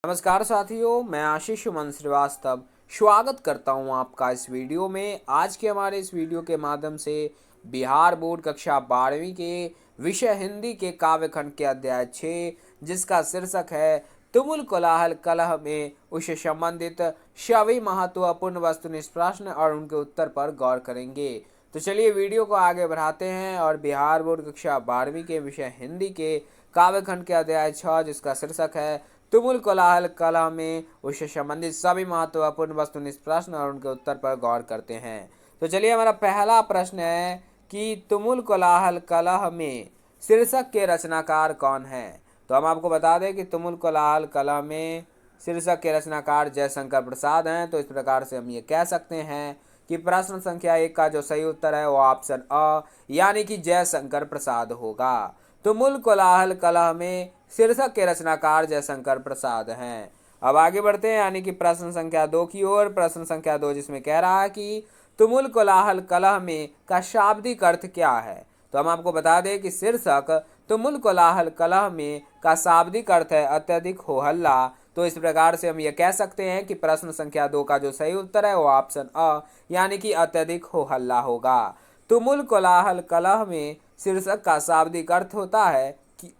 नमस्कार साथियों, मैं आशीष सुमन श्रीवास्तव स्वागत करता हूं आपका इस वीडियो में। आज के हमारे इस वीडियो के माध्यम से बिहार बोर्ड कक्षा 12वीं के विषय हिंदी के काव्य खंड के अध्याय 6, जिसका शीर्षक है तुमुल कोलाहल कलह में, उससे संबंधित सभी महत्वपूर्ण वस्तुनिष्ठ प्रश्न और उनके उत्तर पर गौर करेंगे। तो चलिए वीडियो को आगे बढ़ाते हैं और बिहार बोर्ड कक्षा 12वीं के विषय हिंदी के काव्य खंड के अध्याय 6, जिसका शीर्षक है तुमुल कोलाहल कलह में, उससे संबंधित सभी महत्वपूर्ण वस्तुनिष्ठ प्रश्न और उनके उत्तर पर गौर करते हैं। तो चलिए हमारा पहला प्रश्न है कि तुमुल कोलाहल कलह में शीर्षक के रचनाकार कौन है। तो हम आपको बता दें कि तुमुल कोलाहल कलह में शीर्षक के रचनाकार जयशंकर प्रसाद हैं। तो इस प्रकार से हम ये कह सकते हैं कि प्रश्न संख्या 1 का जो सही उत्तर है वो ऑप्शन अ यानी कि जयशंकर प्रसाद होगा। तुमुल कोलाहल कलह में शीर्षक के रचनाकार जयशंकर प्रसाद हैं। अब आगे बढ़ते हैं यानी कि प्रश्न संख्या 2 की ओर। प्रश्न संख्या 2 जिसमें कह रहा है कि तुमुल कोलाहल कलह में का शाब्दिक अर्थ क्या है। तो हम आपको बता दें कि शीर्षक तुमुल कोलाहल कलह में का शाब्दिक अर्थ है अत्यधिक हो हल्ला। तो इस प्रकार से हम ये कह सकते हैं कि प्रश्न संख्या 2 का जो सही उत्तर है वो ऑप्शन अ यानी कि अत्यधिक हो हल्ला होगा। तुमुल कोलाहल कलह में शीर्षक का शाब्दिक अर्थ होता है कि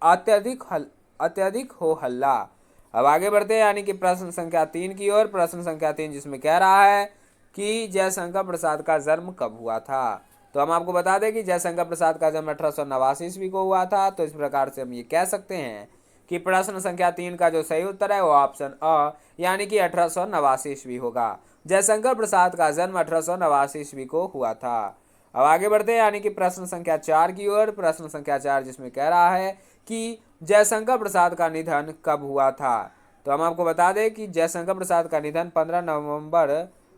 अत्यधिक हो हल्ला। अब आगे बढ़ते हैं यानी कि प्रश्न संख्या 3 की ओर। प्रश्न संख्या 3 जिसमें कह रहा है कि जयशंकर प्रसाद का जन्म कब हुआ था। तो हम आपको बता दें कि जयशंकर प्रसाद का जन्म 1889 ईस्वी को हुआ था। तो इस प्रकार से हम ये कह सकते हैं कि प्रश्न संख्या 3 का जो सही उत्तर है वो ऑप्शन अ यानी कि 1889 ईस्वी होगा। जयशंकर प्रसाद का जन्म 1889 ईस्वी को हुआ था। अब आगे बढ़ते हैं यानी कि प्रश्न संख्या 4 की ओर। प्रश्न संख्या 4 जिसमें कह रहा है कि जयशंकर प्रसाद का निधन कब हुआ था। तो हम आपको बता दें कि जयशंकर प्रसाद का निधन 15 नवंबर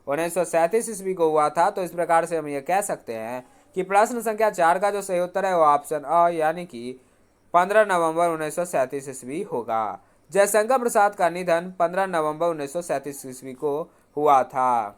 1937 ईस्वी को हुआ था। तो इस प्रकार से हम ये कह सकते हैं कि प्रश्न संख्या 4 का जो सही उत्तर है वो ऑप्शन अ यानी कि 15 नवंबर 1937 ईस्वी होगा। जयशंकर प्रसाद का निधन 15 नवंबर 1937 ईस्वी को हुआ था।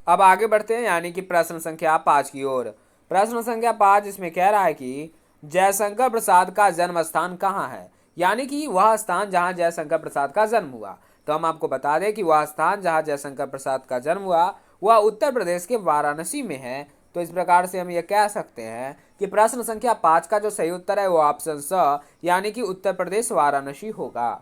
अब आगे बढ़ते हैं यानी कि प्रश्न संख्या 5 की ओर। प्रश्न संख्या 5 इसमें कह रहा है कि जयशंकर प्रसाद का जन्म स्थान कहाँ है, यानी कि वह स्थान जहां जयशंकर प्रसाद का जन्म हुआ। तो हम आपको बता दें कि वह स्थान जहां जयशंकर प्रसाद का जन्म हुआ वह उत्तर प्रदेश के वाराणसी में है। तो इस प्रकार से हम ये कह सकते हैं कि प्रश्न संख्या 5 का जो सही उत्तर है वो ऑप्शन स यानी कि उत्तर प्रदेश वाराणसी होगा।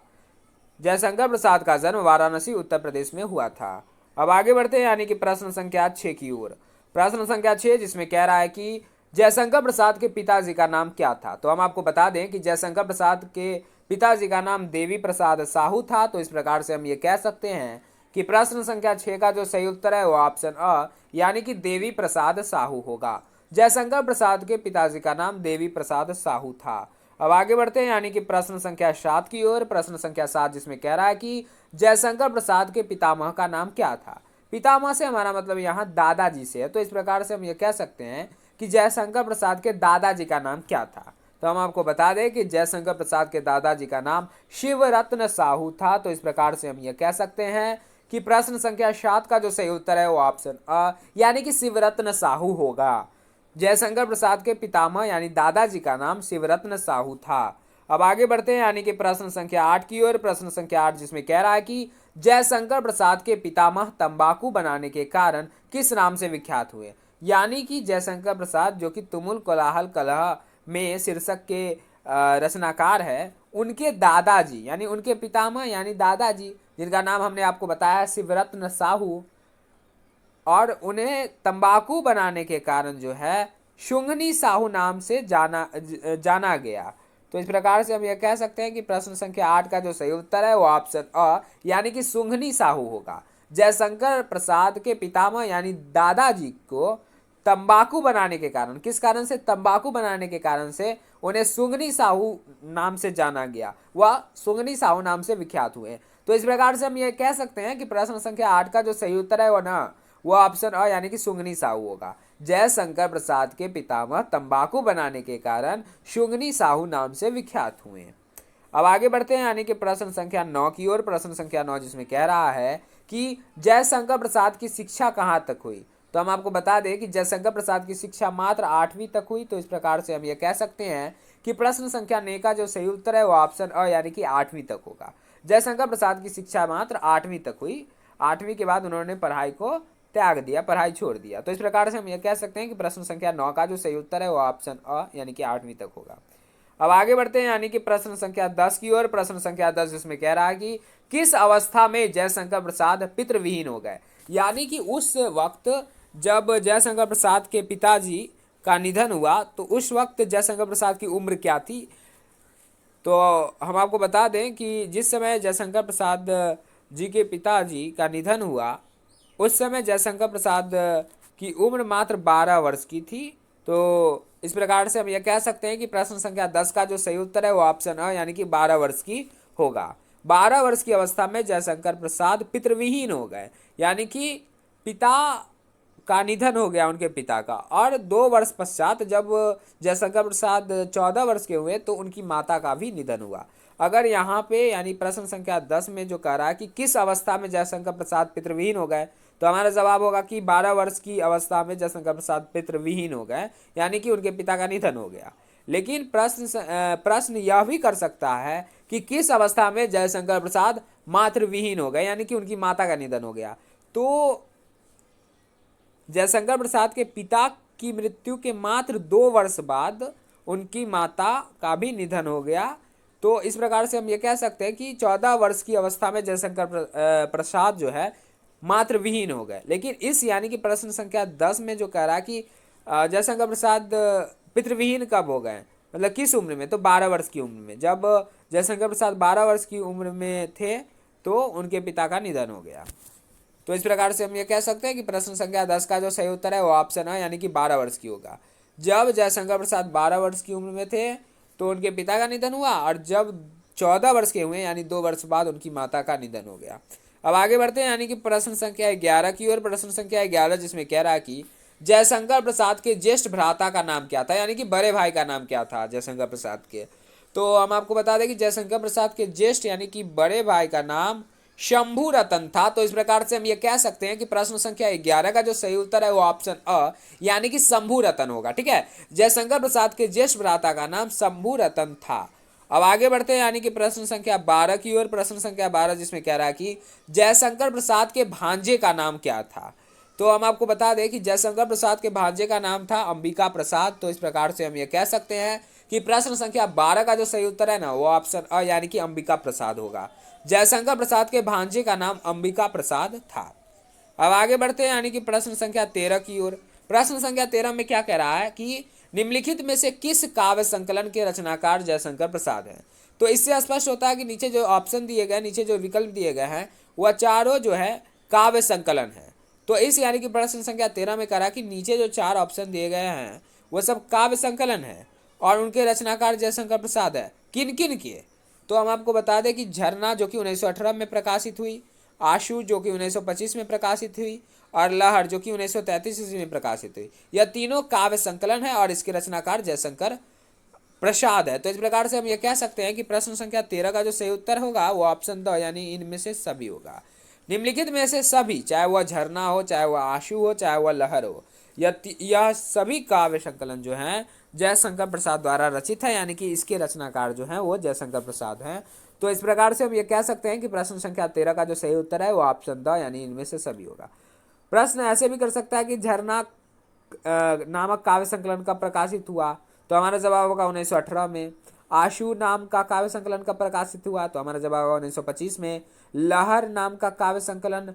जयशंकर प्रसाद का जन्म वाराणसी उत्तर प्रदेश में हुआ था। अब आगे बढ़ते हैं यानी कि प्रश्न संख्या 6 की ओर। प्रश्न संख्या 6 जिसमें कह रहा है कि जयशंकर प्रसाद के पिताजी का नाम क्या था। तो हम आपको बता दें कि जयशंकर प्रसाद के पिताजी का नाम देवी प्रसाद साहू था। तो इस प्रकार से हम ये कह सकते हैं कि प्रश्न संख्या 6 का जो सही उत्तर है वो ऑप्शन अ यानी कि देवी प्रसाद साहू होगा। जयशंकर प्रसाद के पिताजी का नाम देवी प्रसाद साहू था। अब आगे बढ़ते हैं यानी कि प्रश्न संख्या 7 की ओर। प्रश्न संख्या 7 जिसमें कह रहा है कि जयशंकर प्रसाद के पितामह का नाम क्या था। पितामह से हमारा मतलब यहाँ दादाजी से है। तो इस प्रकार से हम ये कह सकते हैं कि जयशंकर प्रसाद के दादाजी का नाम क्या था। तो हम आपको बता दें कि जयशंकर प्रसाद के दादाजी का नाम शिवरत्न साहू था। तो इस प्रकार से हम ये कह सकते हैं कि प्रश्न संख्या 7 का जो सही उत्तर है वो ऑप्शन अ यानी कि शिवरत्न साहू होगा। जयशंकर प्रसाद के पितामह यानी दादाजी का नाम शिवरत्न साहू था। अब आगे बढ़ते हैं यानी कि प्रश्न संख्या 8 की ओर। प्रश्न संख्या 8 जिसमें कह रहा है कि जयशंकर प्रसाद के पितामह तंबाकू बनाने के कारण किस नाम से विख्यात हुए। यानी कि जयशंकर प्रसाद जो कि तुमुल कोलाहल कलह में शीर्षक के रचनाकार है, उनके दादाजी यानी उनके पितामह यानी दादाजी जिनका नाम हमने आपको बताया शिवरत्न साहू, और उन्हें तंबाकू बनाने के कारण जो है शुंगनी साहू नाम से जाना गया। तो इस प्रकार से हम यह कह सकते हैं कि प्रश्न संख्या 8 का जो सही उत्तर है वो ऑप्शन अ यानी कि शुंगनी साहू होगा। जयशंकर प्रसाद के पितामह यानी दादाजी को तंबाकू बनाने के कारण, किस कारण से, तंबाकू बनाने के कारण से उन्हें सुंगनी साहू नाम से जाना गया, वह सुंगनी साहू नाम से विख्यात हुए। तो इस प्रकार से हम ये कह सकते हैं कि प्रश्न संख्या 8 का जो सही उत्तर है वो ना वो ऑप्शन अ यानी कि सुंगनी साहू होगा। जयशंकर प्रसाद के पितामह तंबाकू बनाने के कारण शुंगनी साहू नाम से विख्यात हुए। अब आगे बढ़ते हैं यानी कि प्रश्न संख्या 9 की ओर। प्रश्न संख्या 9 जिसमें कह रहा है कि जयशंकर प्रसाद की शिक्षा कहाँ तक हुई। तो हम आपको बता दें कि जयशंकर प्रसाद की शिक्षा मात्र 8वीं तक हुई। तो इस प्रकार से हम ये कह सकते हैं कि प्रश्न संख्या 9 का जो सही उत्तर है वो ऑप्शन अ यानी कि 8वीं तक होगा। जयशंकर प्रसाद की शिक्षा मात्र 8वीं तक हुई। 8वीं के बाद उन्होंने पढ़ाई को त्याग दिया, पढ़ाई छोड़ दिया। तो इस प्रकार से हम ये कह सकते हैं कि प्रश्न संख्या 9 का जो सही उत्तर है वो ऑप्शन अ यानी कि 8वीं तक होगा। अब आगे बढ़ते हैं यानी कि प्रश्न संख्या 10 की ओर। प्रश्न संख्या 10 जिसमें कह रहा है कि किस अवस्था में जयशंकर प्रसाद पितृविहीन हो गए। यानी कि उस वक्त जब जयशंकर प्रसाद के पिताजी का निधन हुआ तो उस वक्त जयशंकर प्रसाद की उम्र क्या थी। तो हम आपको बता दें कि जिस समय जयशंकर प्रसाद जी के पिताजी का निधन हुआ उस समय जयशंकर प्रसाद की उम्र मात्र 12 वर्ष की थी। तो इस प्रकार से हम यह कह सकते हैं कि प्रश्न संख्या 10 का जो सही उत्तर है वो ऑप्शन अ यानी कि 12 वर्ष की होगा। 12 वर्ष की अवस्था में जयशंकर प्रसाद पितृविहीन हो गए, यानी कि पिता का निधन हो गया उनके पिता का। और 2 वर्ष पश्चात जब जयशंकर प्रसाद 14 वर्ष के हुए तो उनकी माता का भी निधन हुआ। अगर यहाँ पे यानी प्रश्न संख्या 10 में जो कह रहा है कि किस अवस्था में जयशंकर प्रसाद पितृविहीन हो गए, तो हमारा जवाब होगा कि 12 वर्ष की अवस्था में जयशंकर प्रसाद पितृविहीन हो गए, यानी कि उनके पिता का निधन हो गया। लेकिन प्रश्न यह भी कर सकता है कि किस अवस्था में जयशंकर प्रसाद मातृविहीन हो गए, यानी कि उनकी माता का निधन हो गया। तो जयशंकर प्रसाद के पिता की मृत्यु के मात्र 2 वर्ष बाद उनकी माता का भी निधन हो गया। तो इस प्रकार से हम ये कह सकते हैं कि 14 वर्ष की अवस्था में जयशंकर प्रसाद जो है मातृविहीन हो गए। लेकिन इस यानी कि प्रश्न संख्या 10 में जो कह रहा है कि जयशंकर प्रसाद पितृविहीन कब हो गए, मतलब किस उम्र में, तो 12 वर्ष की उम्र में। जब जयशंकर प्रसाद 12 वर्ष की उम्र में थे तो उनके पिता का निधन हो गया। तो इस प्रकार से हम ये कह सकते हैं कि प्रश्न संख्या 10 का जो सही उत्तर है वो ऑप्शन है यानी कि 12 वर्ष की होगा। जब जयशंकर प्रसाद 12 वर्ष की उम्र में थे तो उनके पिता का निधन हुआ, और जब 14 वर्ष के हुए यानी 2 वर्ष बाद उनकी माता का निधन हो गया। अब आगे बढ़ते हैं यानी कि प्रश्न संख्या 11 की ओर। प्रश्न संख्या 11 जिसमें कह रहा है कि जयशंकर प्रसाद के ज्येष्ठ भ्राता का नाम क्या था, यानी कि बड़े भाई का नाम क्या था जयशंकर प्रसाद के। तो हम आपको बता दें कि जयशंकर प्रसाद के ज्येष्ठ यानी कि बड़े भाई का नाम शंभू रतन था। तो इस प्रकार से हम ये कह सकते हैं कि प्रश्न संख्या 11 का जो सही उत्तर है वो ऑप्शन अ यानी कि शंभू रतन होगा। ठीक है, जयशंकर प्रसाद के ज्येष्ठ भ्राता का नाम शंभू रतन था। अब आगे बढ़ते हैं यानी कि प्रश्न संख्या 12 की ओर। प्रश्न संख्या 12 जिसमें कह रहा है कि जयशंकर प्रसाद के भांजे का नाम क्या था। तो हम आपको बता दें कि जयशंकर प्रसाद के भांजे का नाम था अंबिका प्रसाद। तो इस प्रकार से हम ये कह सकते हैं कि प्रश्न संख्या 12 का जो सही उत्तर है ना वो ऑप्शन अ यानी कि अंबिका प्रसाद होगा। जयशंकर प्रसाद के भांजे का नाम अंबिका प्रसाद था। अब आगे बढ़ते हैं यानी कि प्रश्न संख्या 13 की ओर। प्रश्न संख्या 13 में क्या कह रहा है कि निम्नलिखित में से किस काव्य संकलन के रचनाकार जयशंकर प्रसाद हैं। तो इससे स्पष्ट होता है कि नीचे जो ऑप्शन दिए गए, नीचे जो विकल्प दिए गए हैं वह चारों जो है काव्य संकलन है। तो इस यानी कि प्रश्न संख्या 13 में कह रहा है कि नीचे जो 4 ऑप्शन दिए गए हैं वह सब काव्य संकलन है और उनके रचनाकार जयशंकर प्रसाद है। किन किन के, तो हम आपको बता दें कि झरना जो कि 1918 में प्रकाशित हुई, आशु जो कि 1925 में प्रकाशित हुई, और लहर जो कि 1933 ईस्वी में प्रकाशित हुई। यह तीनों काव्य संकलन है और इसके रचनाकार जयशंकर प्रसाद है। तो इस प्रकार से हम ये कह सकते हैं कि प्रश्न संख्या 13 का जो सही उत्तर होगा वो ऑप्शन द यानी इनमें से सभी होगा। निम्नलिखित में से सभी, चाहे वह झरना हो, चाहे वह आशु हो, चाहे वह लहर हो, यह सभी काव्य संकलन जो हैं जयशंकर प्रसाद द्वारा रचित है, यानी कि इसके रचनाकार जो हैं वो जयशंकर प्रसाद हैं। तो इस प्रकार से हम ये कह सकते हैं कि प्रश्न संख्या 13 का जो सही उत्तर है वो ऑप्शन द यानी इनमें से सभी होगा। प्रश्न ऐसे भी कर सकता है कि झरना नामक काव्य संकलन कब प्रकाशित हुआ, तो हमारा जवाब होगा 1918 में। आशु नाम का काव्य संकलन कब प्रकाशित हुआ, तो हमारा जवाब होगा 1925 में। लहर नाम का काव्य संकलन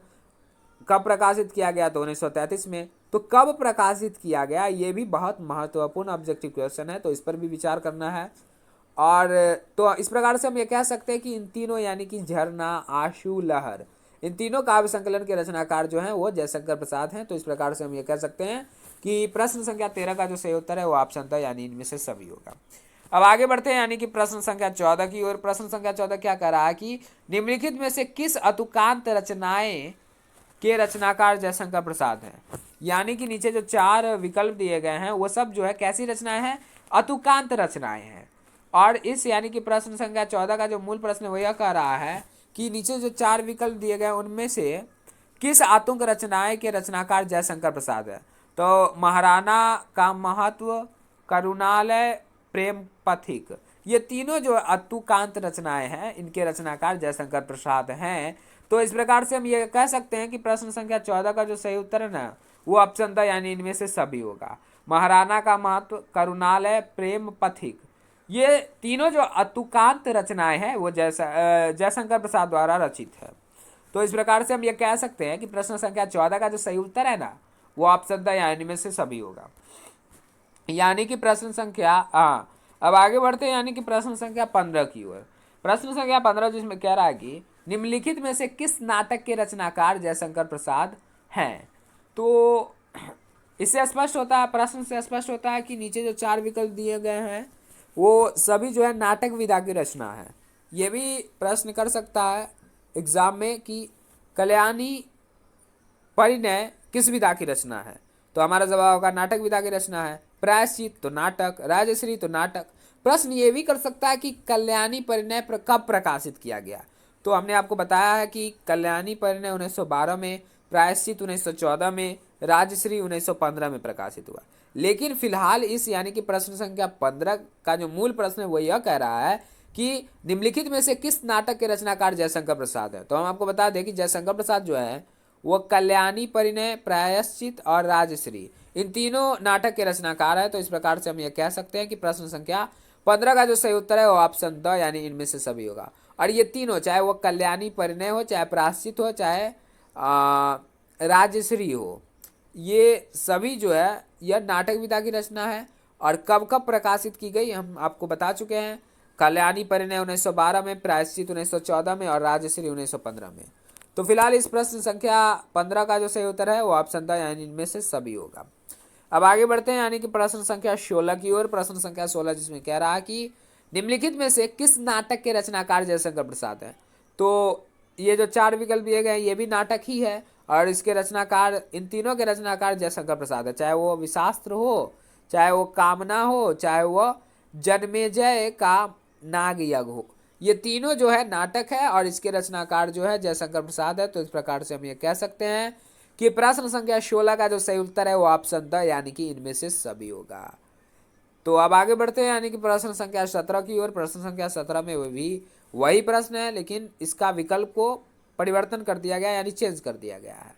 कब प्रकाशित किया गया, तो 1933 में। तो कब प्रकाशित किया गया ये भी बहुत महत्वपूर्ण ऑब्जेक्टिव क्वेश्चन है, तो इस पर भी विचार करना है। और तो इस प्रकार से हम ये कह सकते हैं कि इन तीनों यानी कि झरना, आशु, लहर, इन तीनों काव्य संकलन के रचनाकार जो हैं वो जयशंकर प्रसाद हैं। तो इस प्रकार से हम ये कह सकते हैं कि प्रश्न संख्या 13 का जो सही उत्तर है वो ऑप्शन था यानी इनमें से सभी होगा। अब आगे बढ़ते हैं यानी कि प्रश्न संख्या 14 की ओर। प्रश्न संख्या 14 क्या कह रहा है कि निम्नलिखित में से किस अतुकांत रचनाएं के रचनाकार जयशंकर प्रसाद हैं। यानी कि नीचे जो 4 विकल्प दिए गए हैं वो सब जो है कैसी रचनाएं हैं, अतुकांत रचनाएं हैं। और इस यानी कि प्रश्न संख्या 14 का जो मूल प्रश्न वो यह कह रहा है कि नीचे जो 4 विकल्प दिए गए उनमें से किस आतुक रचनाएं के रचनाकार जयशंकर प्रसाद है। तो महाराणा का महत्व, करुणालय, प्रेम पथिक, ये तीनों जो अतुकांत रचनाएं हैं इनके रचनाकार जयशंकर प्रसाद हैं। तो इस प्रकार से हम ये कह सकते हैं कि प्रश्न संख्या 14 का जो सही उत्तर है ना वो ऑप्शन था, यानी इनमें से सभी होगा। महाराणा का महत्व, करुणालय, प्रेम पथिक, ये तीनों जो अतुकांत रचनाएं हैं वो जयशंकर प्रसाद द्वारा रचित है। तो इस प्रकार से हम ये कह सकते हैं कि प्रश्न संख्या 14 का जो सही उत्तर है ना वो ऑप्शन था, यानी इनमें से सभी होगा। यानी कि प्रश्न संख्या अब आगे बढ़ते हैं, यानी कि प्रश्न संख्या 15 की ओर। प्रश्न संख्या 15 जिसमें कह रहा है कि निम्नलिखित में से किस नाटक के रचनाकार जयशंकर प्रसाद हैं। तो इससे स्पष्ट होता है, प्रश्न से स्पष्ट होता है कि नीचे जो 4 विकल्प दिए गए हैं वो सभी जो है नाटक विधा की रचना है। ये भी प्रश्न कर सकता है एग्जाम में कि कल्याणी परिणय किस विधा की रचना है। तो हमारा जवाब होगा नाटक विधा की रचना है। प्रायश्चित तो नाटक, राजश्री तो नाटक। प्रश्न ये भी कर सकता है कि कल्याणी परिणय कब प्रकाशित किया गया। तो हमने आपको बताया है कि कल्याणी परिणय 1912 में, प्रायश्चित 1914 में, राजश्री 1915 में प्रकाशित हुआ। लेकिन फिलहाल इस यानी कि प्रश्न संख्या 15 का जो मूल प्रश्न है वो यह कह रहा है कि निम्नलिखित में से किस नाटक के रचनाकार जयशंकर प्रसाद है। तो हम आपको बता दें कि जयशंकर प्रसाद जो है वो कल्याणी परिणय, प्रायश्चित और राजश्री इन तीनों नाटक के रचनाकार है। तो इस प्रकार से हम ये कह सकते हैं कि प्रश्न संख्या 15 का जो सही उत्तर है वो ऑप्शन द यानी इनमें से सभी होगा। और ये तीनों, चाहे वो कल्याणी परिणय हो, चाहे प्रायश्चित हो, चाहे राजश्री हो, ये सभी जो है यह नाटक विधा की रचना है। और कब कब प्रकाशित की गई हम आपको बता चुके हैं। कल्याणी परिणय 1912 में, प्रायश्चित 1914 में और राजश्री 1915 में। तो फिलहाल इस प्रश्न संख्या 15 का जो सही उत्तर है वो ऑप्शन था, यानी इनमें से सभी होगा। अब आगे बढ़ते हैं, यानी कि प्रश्न संख्या 16 की ओर। प्रश्न संख्या 16 जिसमें कह रहा है कि निम्नलिखित में से किस नाटक के रचनाकार जयशंकर प्रसाद हैं। तो ये जो 4 विकल्प दिए गए हैं ये भी नाटक ही है और इसके रचनाकार, इन तीनों के रचनाकार जयशंकर प्रसाद है। चाहे वो विशास्त्र हो, चाहे वो कामना हो, चाहे वो जन्मेजय का नागयज्ञ हो, ये तीनों जो है नाटक है और इसके रचनाकार जो है जयशंकर प्रसाद है। तो इस प्रकार से हम ये कह सकते हैं कि प्रश्न संख्या 16 का जो सही उत्तर है वो ऑप्शन द यानी कि इनमें से सभी होगा। तो अब आगे बढ़ते हैं, यानी कि प्रश्न संख्या 17 की ओर। प्रश्न संख्या 17 में वो भी वही प्रश्न है, लेकिन इसका विकल्प को परिवर्तन कर दिया गया, यानी चेंज कर दिया गया है।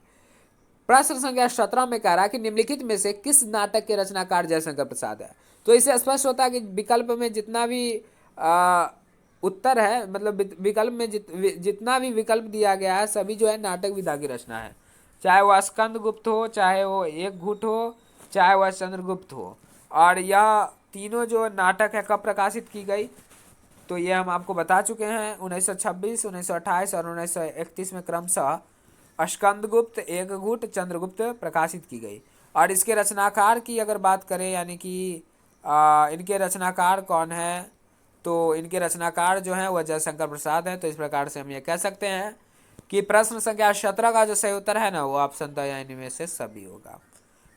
प्रश्न संख्या 17 में कह रहा है कि निम्नलिखित में से किस नाटक के रचनाकार जयशंकर प्रसाद है। तो इससे स्पष्ट होता है कि विकल्प में जितना भी उत्तर है, मतलब विकल्प में जितना भी विकल्प दिया गया है सभी जो है नाटक विधा की रचना है। चाहे वह स्कंद गुप्त हो, चाहे वो एक घुट हो, चाहे वह चंद्रगुप्त हो। और यह तीनों जो नाटक है कब प्रकाशित की गई, तो ये हम आपको बता चुके हैं 1926, 1928 और 1931 में क्रमशः स्कंदगुप्त, एकघुट, चंद्रगुप्त प्रकाशित की गई। और इसके रचनाकार की अगर बात करें, यानी कि इनके रचनाकार कौन है, तो इनके रचनाकार जो हैं वह जयशंकर प्रसाद हैं। तो इस प्रकार से हम ये कह सकते हैं कि प्रश्न संख्या 17 का जो सही उत्तर है ना वो ऑप्शन द यानी इनमें से सभी होगा।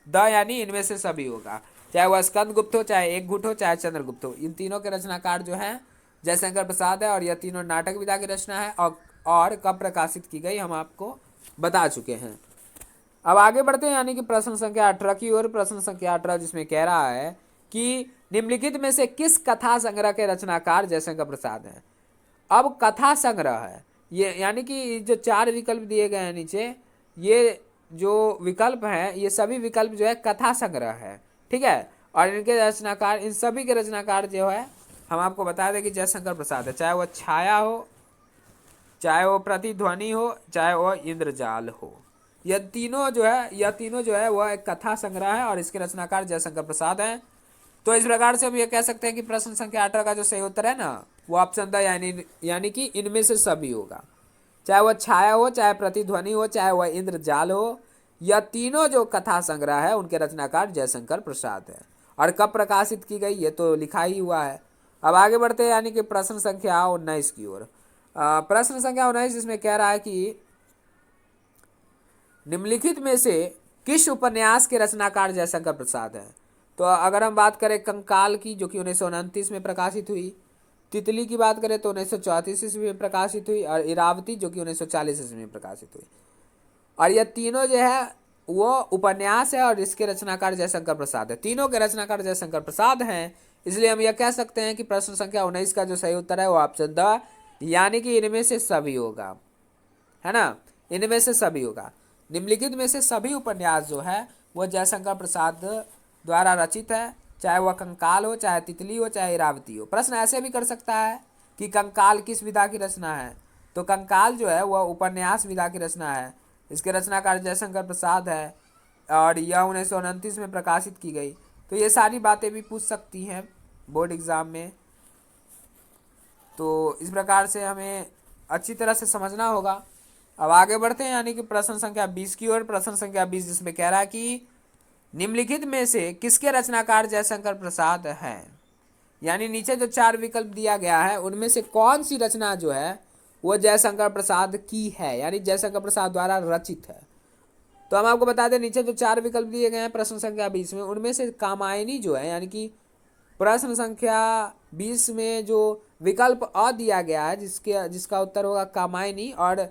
द यानी इनमें से सभी होगा, चाहे वह स्कंदगुप्त हो, चाहे एकघुट हो, चाहे चंद्रगुप्त हो। इन तीनों के रचनाकार जो हैं जयशंकर प्रसाद है और यह तीनों नाटक विधा की रचना है और कब प्रकाशित की गई हम आपको बता चुके हैं। अब आगे बढ़ते हैं, यानी कि प्रश्न संख्या 18 की ओर। प्रश्न संख्या 18 जिसमें कह रहा है कि निम्नलिखित में से किस कथा संग्रह के रचनाकार जयशंकर प्रसाद हैं। अब कथा संग्रह है ये, यानी कि जो 4 विकल्प दिए गए हैं नीचे, ये जो विकल्प हैं ये सभी विकल्प जो है कथा संग्रह है, ठीक है। और इनके रचनाकार, इन सभी के रचनाकार जो है हम आपको बता दें कि जयशंकर प्रसाद है। चाहे वह छाया हो, चाहे वो प्रतिध्वनि हो, चाहे वो इंद्रजाल हो, यह तीनों जो है वह एक कथा संग्रह है और इसके रचनाकार जयशंकर प्रसाद हैं। तो इस प्रकार से हम ये कह सकते हैं कि प्रश्न संख्या 18 का जो सही उत्तर है ना वो ऑप्शन था, यानी कि इनमें से सभी होगा। चाहे वह छाया हो, चाहे प्रतिध्वनि हो, चाहे वह इंद्रजाल हो, यह तीनों जो कथा संग्रह है उनके रचनाकार जयशंकर प्रसाद है। और कब प्रकाशित की गई ये तो लिखा ही हुआ है। अब आगे बढ़ते हैं, यानी कि प्रश्न संख्या 19 की ओर। प्रश्न संख्या 19 जिसमें कह रहा है कि निम्नलिखित में से किस उपन्यास के रचनाकार जयशंकर प्रसाद हैं। तो अगर हम बात करें कंकाल की, जो कि 1929 में प्रकाशित हुई, तितली की बात करें तो 1934 ईस्वी में प्रकाशित हुई, और इरावती जो कि 1940 ईस्वी में प्रकाशित हुई। और यह तीनों जो है वो उपन्यास है और इसके रचनाकार जयशंकर प्रसाद है। तीनों के रचनाकार जयशंकर प्रसाद हैं, इसलिए हम यह कह सकते हैं कि प्रश्न संख्या 19 का जो सही उत्तर है वो ऑप्शन द यानी कि इनमें से सभी होगा, है ना, इनमें से सभी होगा। निम्नलिखित में से सभी उपन्यास जो है वो जयशंकर प्रसाद द्वारा रचित है, चाहे वह कंकाल हो, चाहे तितली हो, चाहे इरावती हो। प्रश्न ऐसे भी कर सकता है कि कंकाल किस विधा की रचना है, तो कंकाल जो है वह उपन्यास विधा की रचना है, इसके रचनाकार जयशंकर प्रसाद है और यह 1929 में प्रकाशित की गई। तो ये सारी बातें भी पूछ सकती हैं बोर्ड एग्ज़ाम में। तो इस प्रकार से हमें अच्छी तरह से समझना होगा। अब आगे बढ़ते हैं यानी कि प्रश्न संख्या 20 की ओर। प्रश्न संख्या 20 जिसमें कह रहा है कि निम्नलिखित में से किसके रचनाकार जयशंकर प्रसाद हैं, यानी नीचे जो 4 विकल्प दिया गया है उनमें से कौन सी रचना जो है वो जयशंकर प्रसाद की है, यानी जयशंकर प्रसाद द्वारा रचित है। तो हम आपको बता दें नीचे जो 4 विकल्प दिए गए हैं प्रश्न संख्या 20 में, उनमें से कामायनी जो है, यानी कि प्रश्न संख्या 20 में जो विकल्प अ दिया गया है जिसका उत्तर होगा कामायनी, और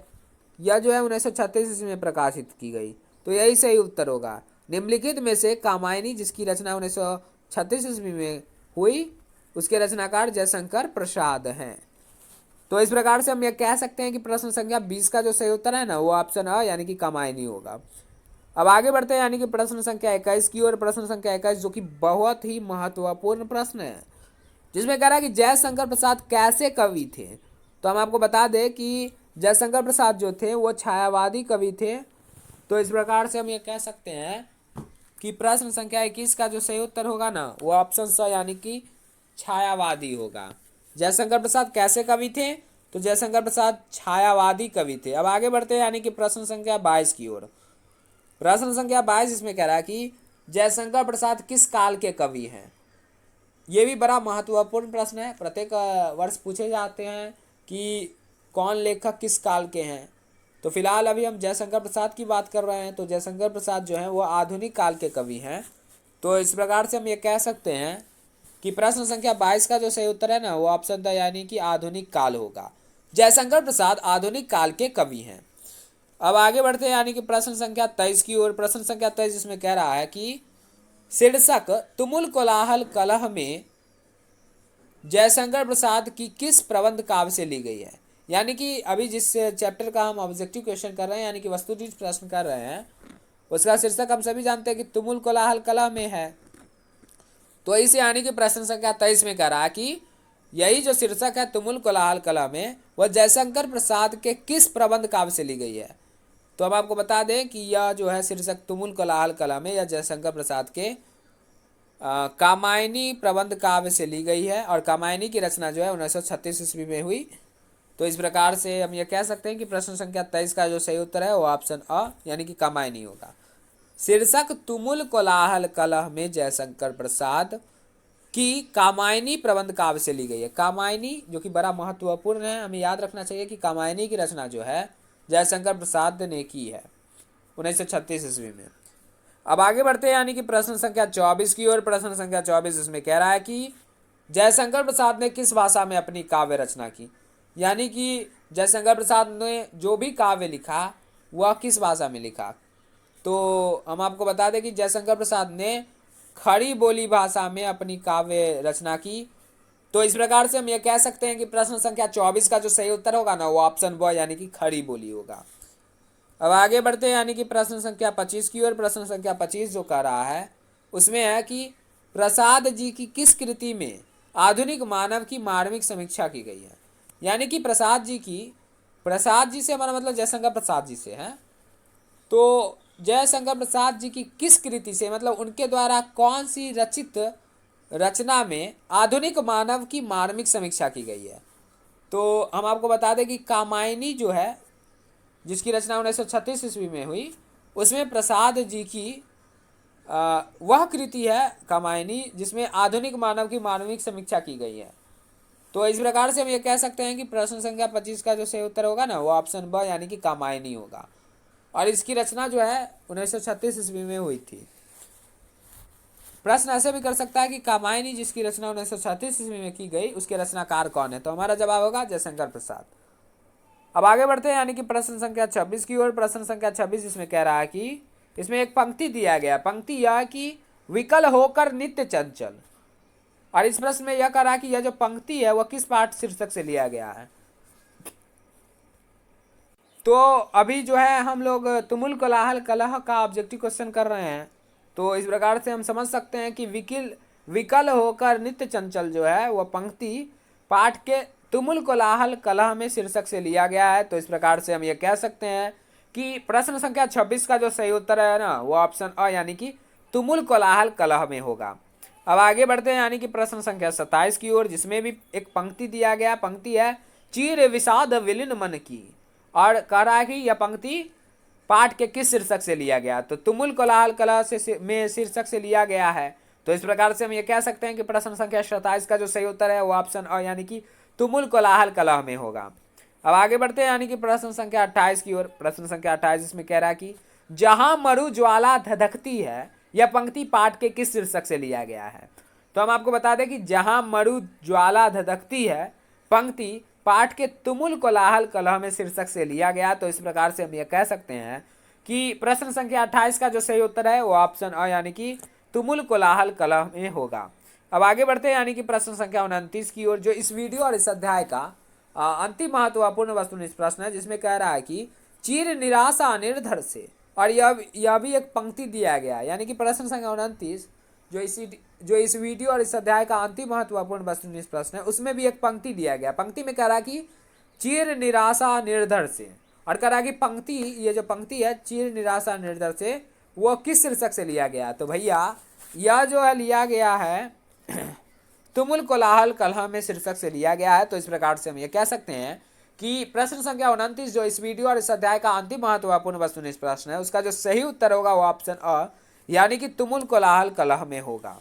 यह जो है 1936 ईस्वी में प्रकाशित की गई, तो यही सही उत्तर होगा। निम्नलिखित में से कामायनी जिसकी रचना 1936 ईस्वी में हुई उसके रचनाकार जयशंकर प्रसाद हैं। तो इस प्रकार से हम यह कह सकते हैं कि प्रश्न संख्या 20 का जो सही उत्तर है ना वो ऑप्शन अ यानी कि कामायनी होगा। अब आगे बढ़ते हैं यानी कि प्रश्न संख्या 21 की ओर। प्रश्न संख्या 21 जो कि बहुत ही महत्वपूर्ण प्रश्न है, जिसमें कह रहा है कि जयशंकर प्रसाद कैसे कवि थे। तो हम आपको बता दें कि जयशंकर प्रसाद जो थे वो छायावादी कवि थे। तो इस प्रकार से हम ये कह सकते हैं कि प्रश्न संख्या 21 का जो सही उत्तर होगा ना वो ऑप्शन स यानी कि छायावादी होगा। जयशंकर प्रसाद कैसे कवि थे, तो जयशंकर प्रसाद छायावादी कवि थे। अब आगे बढ़ते हैं यानी कि प्रश्न संख्या 22 की ओर। प्रश्न संख्या 22 इसमें कह रहा है कि जयशंकर प्रसाद किस काल के कवि हैं। ये भी बड़ा महत्वपूर्ण प्रश्न है, प्रत्येक वर्ष पूछे जाते हैं कि कौन लेखक किस काल के हैं। तो फिलहाल अभी हम जयशंकर प्रसाद की बात कर रहे हैं, तो जयशंकर प्रसाद जो हैं वो आधुनिक काल के कवि हैं। तो इस प्रकार से हम ये कह सकते हैं कि प्रश्न संख्या 22 का जो सही उत्तर है ना वो ऑप्शन द यानी कि आधुनिक काल होगा। जयशंकर प्रसाद आधुनिक काल के कवि हैं। अब आगे बढ़ते हैं यानी कि प्रश्न संख्या 23 की ओर। प्रश्न संख्या 23 जिसमें कह रहा है कि शीर्षक तुमुल कोलाहल कलह में जयशंकर प्रसाद की किस प्रबंध काव्य से ली गई है, यानी कि अभी जिस चैप्टर का हम ऑब्जेक्टिव क्वेश्चन कर रहे हैं यानी कि वस्तुनिष्ठ प्रश्न कर रहे हैं उसका शीर्षक हम सभी जानते हैं कि तुमुल कोलाहल कलह में है। तो इसे यानी कि प्रश्न संख्या 23 में कह रहा है कि यही जो शीर्षक है तुमुल कोलाहल कलह में वह जयशंकर प्रसाद के किस प्रबंध काव्य से ली गई है। तो हम आपको बता दें कि यह जो है शीर्षक तुमुल कोलाहल कलह में यह जयशंकर प्रसाद के कामायनी प्रबंध काव्य से ली गई है, और कामायनी की रचना जो है 1936 ईस्वी में हुई। तो इस प्रकार से हम ये कह सकते हैं कि प्रश्न संख्या 23 का जो सही उत्तर है वो ऑप्शन अ यानी कि कामायनी होगा। शीर्षक तुमुल कोलाहल कलह में जयशंकर प्रसाद की कामायनी प्रबंध काव्य से ली गई है। कामायनी जो कि बड़ा महत्वपूर्ण है, हमें याद रखना चाहिए कि कामायनी की रचना जो है जयशंकर प्रसाद ने की है 1936 ईस्वी में। अब आगे बढ़ते हैं यानी कि प्रश्न संख्या 24 की ओर। प्रश्न संख्या 24 इसमें कह रहा है कि जयशंकर प्रसाद ने किस भाषा में अपनी काव्य रचना की, यानी कि जयशंकर प्रसाद ने जो भी काव्य लिखा वह किस भाषा में लिखा। तो हम आपको बता दें कि जयशंकर प्रसाद ने खड़ी बोली भाषा में अपनी काव्य रचना की। तो इस प्रकार से हम ये कह सकते हैं कि प्रश्न संख्या 24 का जो सही उत्तर होगा ना वो ऑप्शन ब यानी कि खड़ी बोली होगा। अब आगे बढ़ते हैं यानी कि प्रश्न संख्या 25 की ओर। प्रश्न संख्या 25 जो कह रहा है उसमें है कि प्रसाद जी की किस कृति में आधुनिक मानव की मार्मिक समीक्षा की गई है, यानी कि प्रसाद जी से हमारा मतलब जयशंकर प्रसाद जी से है। तो जयशंकर प्रसाद जी की किस कृति से मतलब उनके द्वारा कौन सी रचित रचना में आधुनिक मानव की मार्मिक समीक्षा की गई है। तो हम आपको बता दें कि कामायनी जो है जिसकी रचना 1936 ईस्वी में हुई उसमें प्रसाद जी की वह कृति है कामायनी जिसमें आधुनिक मानव की मानविक समीक्षा की गई है। तो इस प्रकार से हम ये कह सकते हैं कि प्रश्न संख्या 25 का जो सही उत्तर होगा ना वो ऑप्शन ब यानी कि कामायनी होगा, और इसकी रचना जो है 1936 ईस्वी में हुई थी। प्रश्न ऐसे भी कर सकता है कि कामायनी जिसकी रचना 1936 ईस्वी में की गई उसके रचनाकार कौन है, तो हमारा जवाब होगा जयशंकर प्रसाद। अब आगे बढ़ते हैं यानी कि प्रश्न संख्या 26 की ओर। प्रश्न संख्या 26 इसमें कह रहा है कि इसमें एक पंक्ति दिया गया, पंक्ति यह कि विकल होकर नित्य चंचल। और इस प्रश्न में यह कह रहा है कि यह जो पंक्ति है वह किस पाठ शीर्षक से लिया गया है। तो अभी जो है हम लोग तुमुल कोलाहल कलह का ऑब्जेक्टिव क्वेश्चन कर रहे हैं। तो इस प्रकार से हम समझ सकते हैं कि विकल होकर नित्य चंचल जो है वह पंक्ति पाठ के तुमुल कोलाहल कलह में शीर्षक से लिया गया है। तो इस प्रकार से हम ये कह सकते हैं कि प्रश्न संख्या 26 का जो सही उत्तर है ना वो ऑप्शन अ यानी कि तुमुल कोलाहल कलह में होगा। अब आगे बढ़ते हैं यानी कि प्रश्न संख्या 27 की ओर, जिसमें भी एक पंक्ति दिया गया। पंक्ति है चीर विषाद विलीन मन की, और कह रहा है कि यह पंक्ति पाठ के किस शीर्षक से लिया गया। तो तुमुल कोलाहल कलह से में शीर्षक से लिया गया है। तो इस प्रकार से हम ये कह सकते हैं कि प्रश्न संख्या 27 का जो सही उत्तर है वो ऑप्शन अ यानी कि तुमुल कोलाहल कलह में होगा। अब आगे बढ़ते हैं यानी कि प्रश्न संख्या 28 की ओर। प्रश्न संख्या 28 इसमें कह रहा है कि जहां मरु ज्वाला धधकती है, यह पंक्ति पाठ के किस शीर्षक से लिया गया है। तो हम आपको बता दें कि जहां मरु ज्वाला धधकती है पंक्ति पाठ के तुमुल कोलाहल कलह में शीर्षक से लिया गया। तो इस प्रकार से हम यह कह सकते हैं कि प्रश्न संख्या 28 का जो सही उत्तर है वो ऑप्शन अ यानी कि तुमुल कोलाहल कलह में होगा। अब आगे बढ़ते हैं यानी कि प्रश्न संख्या 29 की ओर, जो इस वीडियो और इस अध्याय का अंतिम महत्वपूर्ण वस्तुनिष्ठ प्रश्न है, जिसमें कह रहा है कि चिर निराशा निर्धर से, और यह भी एक पंक्ति दिया गया यानी कि प्रश्न संख्या 29 जो इस वीडियो और इस अध्याय का अंतिम महत्वपूर्ण वस्तुनिष्ठ प्रश्न है उसमें भी एक पंक्ति दिया गया। पंक्ति में कह रहा है कि चिर निराशा निर्धर से, और कह रहा है कि पंक्ति ये जो पंक्ति है चिर निराशा निर्धर से वो किस शीर्षक से लिया गया। तो भैया यह जो है लिया गया है तुमुल कोलाहल कलह में शीर्षक से लिया गया है। तो इस प्रकार से हम ये कह सकते हैं कि प्रश्न संख्या 29 जो इस वीडियो और इस अध्याय का अंतिम महत्वपूर्ण वस्तुनिष्ठ प्रश्न है उसका जो सही उत्तर होगा वो ऑप्शन अ यानी कि तुमुल कोलाहल कलह में होगा।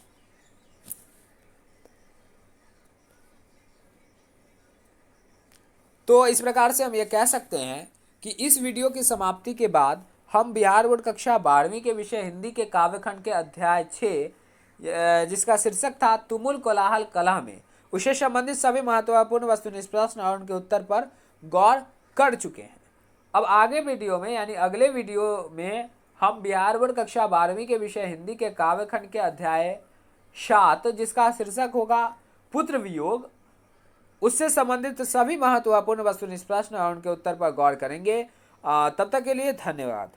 तो इस प्रकार से हम ये कह सकते हैं कि इस वीडियो की समाप्ति के बाद हम बिहार बोर्ड कक्षा 12वीं के विषय हिंदी के काव्यखंड के अध्याय 6 जिसका शीर्षक था तुमुल कोलाहल कलह में, उससे संबंधित सभी महत्वपूर्ण वस्तुनिष्ठ प्रश्न और उनके उत्तर पर गौर कर चुके हैं। अब आगे वीडियो में यानी अगले वीडियो में हम बिहार बोर्ड कक्षा 12वीं के विषय हिंदी के काव्यखंड के अध्याय 7 जिसका शीर्षक होगा पुत्र वियोग, उससे संबंधित सभी महत्वपूर्ण वस्तुनिष्ठ प्रश्न और उनके उत्तर पर गौर करेंगे। तब तक के लिए धन्यवाद।